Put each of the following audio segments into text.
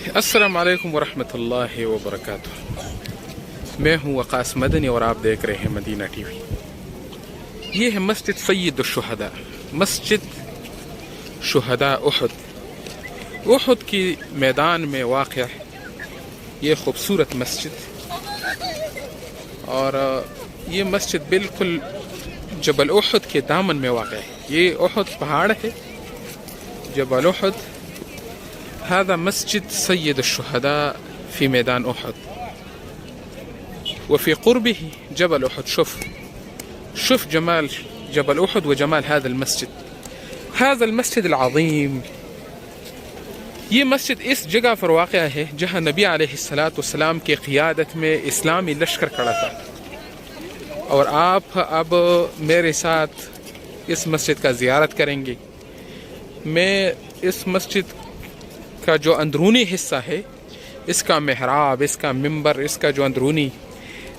السلام علیکم ورحمۃ اللہ وبرکاتہ۔ میں ہوں وقاص مدنی اور آپ دیکھ رہے ہیں مدینہ ٹی وی۔ یہ ہے مسجد سید الشہداء، مسجد شہداء احد، احد کی میدان میں واقع یہ خوبصورت مسجد، اور یہ مسجد بالکل جبل احد کے دامن میں واقع ہے۔ یہ احد پہاڑ ہے، جبل احد۔ هذا مسجد سيد الشهداء في ميدان أحد، وفي قربه جبل أحد. شوف جمال جبل أحد وجمال هذا المسجد، هذا المسجد العظيم. یہ مسجد اس جگہ پر واقع ہے جہاں نبی علیہ السلام کی قیادت میں اسلامی لشکر کھڑا تھا، اور آپ اب میرے ساتھ اس مسجد کا زیارت کریں گے۔ میں اس مسجد کا جو اندرونی حصہ ہے، اس کا محراب، اس کا منبر، اس کا جو اندرونی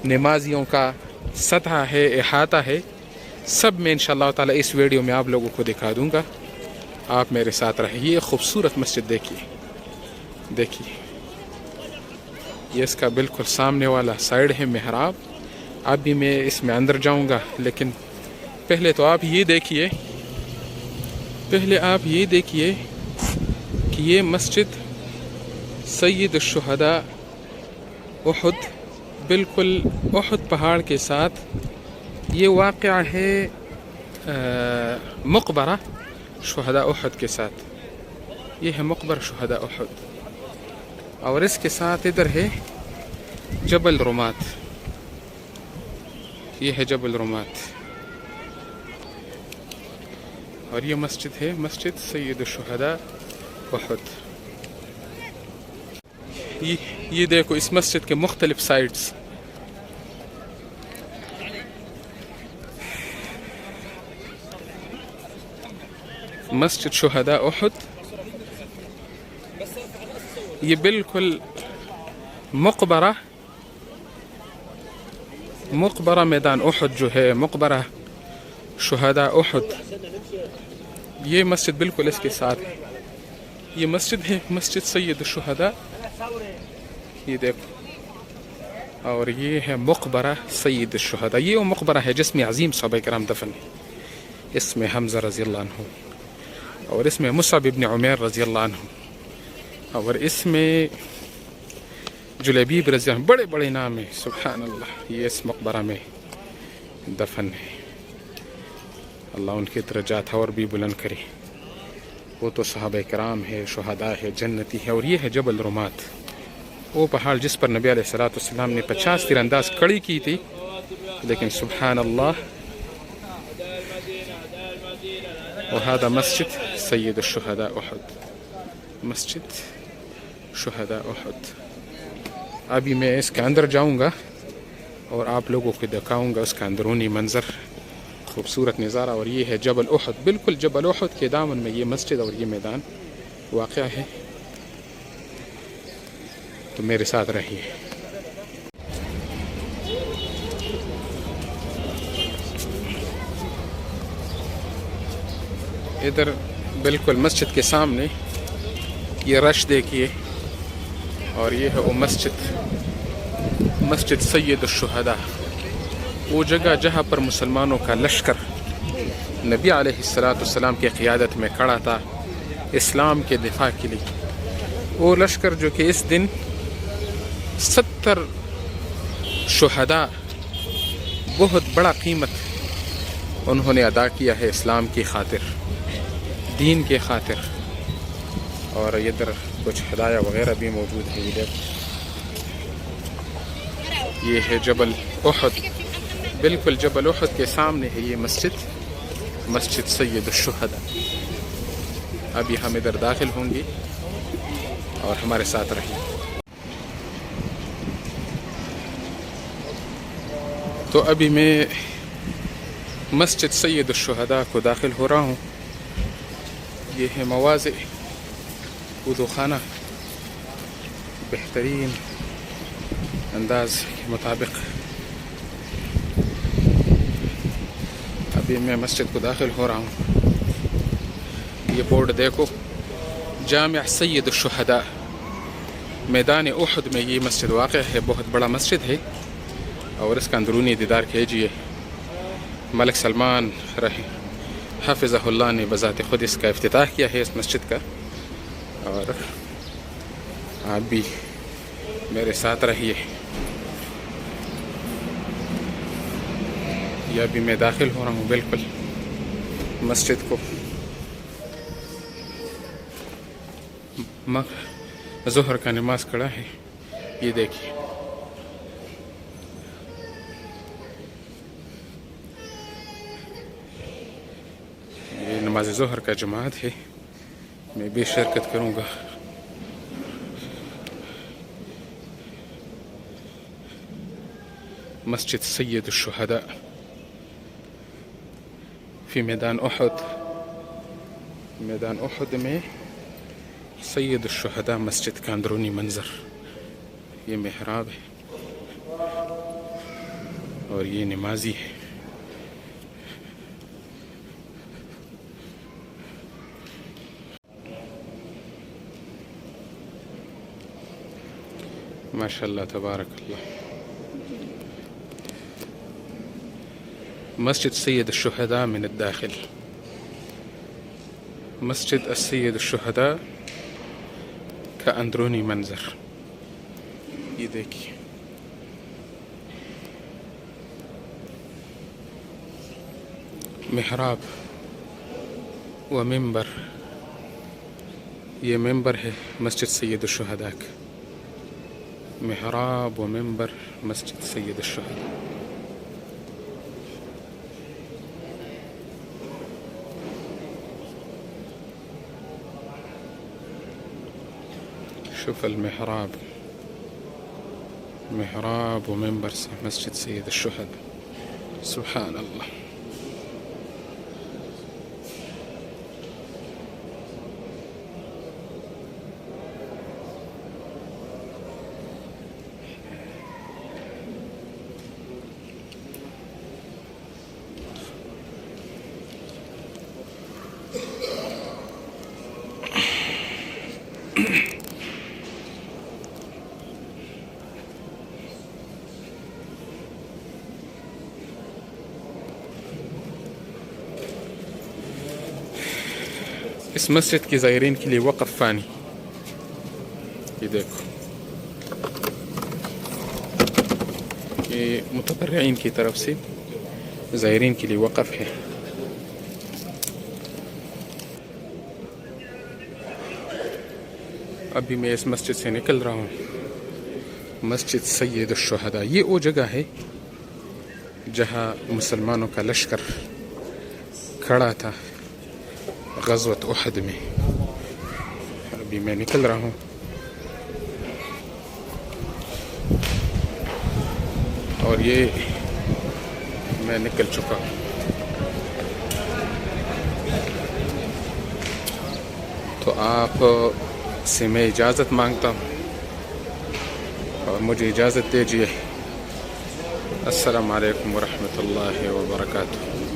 نمازیوں کا سطح ہے، احاطہ ہے، سب میں انشاءاللہ تعالی اس ویڈیو میں آپ لوگوں کو دکھا دوں گا۔ آپ میرے ساتھ رہیے۔ خوبصورت مسجد دیکھیے، یہ اس کا بالکل سامنے والا سائیڈ ہے محراب۔ ابھی میں اس میں اندر جاؤں گا، لیکن پہلے تو آپ یہ دیکھیے کہ یہ مسجد سید الشہداء احد، بالکل احد پہاڑ کے ساتھ یہ واقع ہے، مقبرہ شہداء احد کے ساتھ۔ یہ ہے مقبر شہداء احد، اور اس کے ساتھ ادھر ہے جبل رمات۔ یہ ہے جبل رمات، اور یہ مسجد ہے مسجد سید الشہداء احد۔ یہ دیکھو اس مسجد کے مختلف سائڈز، مسجد شہداء احد۔ یہ بالکل مقبرہ میدان احد جو ہے، مقبرہ شہداء احد، یہ مسجد بالکل اس کے ساتھ ہے۔ یہ مسجد ہے مسجد سید الشہداء، یہ دیکھو، اور یہ ہے مقبرہ سید الشہداء۔ یہ وہ مقبرہ ہے جس میں عظیم صحابہ کرام دفن ہے۔ اس میں حمزہ رضی اللہ عنہ، اور اس میں مصعب ابن عمیر رضی اللہ عنہ، اور اس میں جلیبیب رضی اللہ عنہ، بڑے بڑے نام ہیں، سبحان اللہ۔ یہ اس مقبرہ میں دفن ہے۔ اللہ ان کے درجات اور بھی بلند کرے۔ وہ تو صحابہ کرام ہے، شہداء ہے، جنتی ہے۔ اور یہ ہے جبل رمات، وہ پہاڑ جس پر نبی علیہ السلام نے 50 تیر انداز کڑی کی تھی، لیکن سبحان اللہ۔ وهذا مسجد سید الشہداء احد، مسجد شہداء احد۔ ابھی میں اس کے اندر جاؤں گا اور آپ لوگوں کو دکھاؤں گا اس کا اندرونی منظر، خوبصورت نظارہ۔ اور یہ ہے جبل احد، بالکل جبل احد کے دامن میں یہ مسجد اور یہ میدان واقع ہے۔ تو میرے ساتھ رہیے۔ ادھر بالکل مسجد کے سامنے یہ رش دیکھیے، اور یہ ہے وہ مسجد سید الشہداء، وہ جگہ جہاں پر مسلمانوں کا لشکر نبی علیہ السلام کی قیادت میں کھڑا تھا اسلام کے دفاع کے لیے۔ وہ لشکر جو کہ اس دن 70 شہداء، بہت بڑا قیمت انہوں نے ادا کیا ہے اسلام کی خاطر، دین کے خاطر۔ اور ادھر کچھ ہدایہ وغیرہ بھی موجود ہے۔ یہ ہے جبل احد، بالکل جبل احد کے سامنے ہے یہ مسجد سید الشہداء۔ ابھی ہم ادھر داخل ہوں گے، اور ہمارے ساتھ رہیے۔ تو ابھی میں مسجد سید الشہداء کو داخل ہو رہا ہوں۔ یہ ہے مواضع وضو خانہ، بہترین انداز کے مطابق۔ ابھی میں مسجد کو داخل ہو رہا ہوں۔ یہ بورڈ دیکھو، جامع سید الشہداء، میدان احد میں یہ مسجد واقع ہے. بہت بڑا مسجد ہے اور اس کا اندرونی دیدار کیجیے. ملک سلمان حفظہ اللہ نے بذات خود اس کا افتتاح کیا ہے اس مسجد کا, اور آپ بھی میرے ساتھ رہیے. یا بھی میں داخل ہو رہا ہوں بالکل مسجد کو. ظہر کا نماز کھڑا ہے, یہ دیکھیے. یہ نماز ظہر کا جماعت ہے, میں بھی شرکت کروں گا. مسجد سید الشہداء فی میدان احد. میدان احد میں سید الشہداء مسجد کا اندرونی منظر. یہ محراب ہے اور یہ نمازی ہے. ماشاء اللہ تبارک اللہ. مسجد سید الشہداء من الداخل. مسجد السید الشہداء کا اندرونی منظر یہ دیکھیے. محراب و ممبر, یہ ممبر ہے مسجد سید الشہداء کا. محراب و ممبر مسجد سید الشہداء. شوف المحراب, محراب و ممبر مسجد سید الشہداء. سبحان اللہ. اس مسجد کی زائرین کے لیے وقف فانی. یہ دیکھو, یہ متبرعین کی طرف سے زائرین کے لیے وقف ہے. ابھی میں اس مسجد سے نکل رہا ہوں. مسجد سید الشہداء یہ وہ جگہ ہے جہاں مسلمانوں کا لشکر کھڑا تھا غزوۃ احد میں. ابھی میں نکل رہا ہوں. اور یہ میں نکل چکا ہوں. تو آپ سے میں اجازت مانگتا ہوں اور مجھے اجازت دیجیے. السلام علیکم ورحمۃ اللہ وبرکاتہ.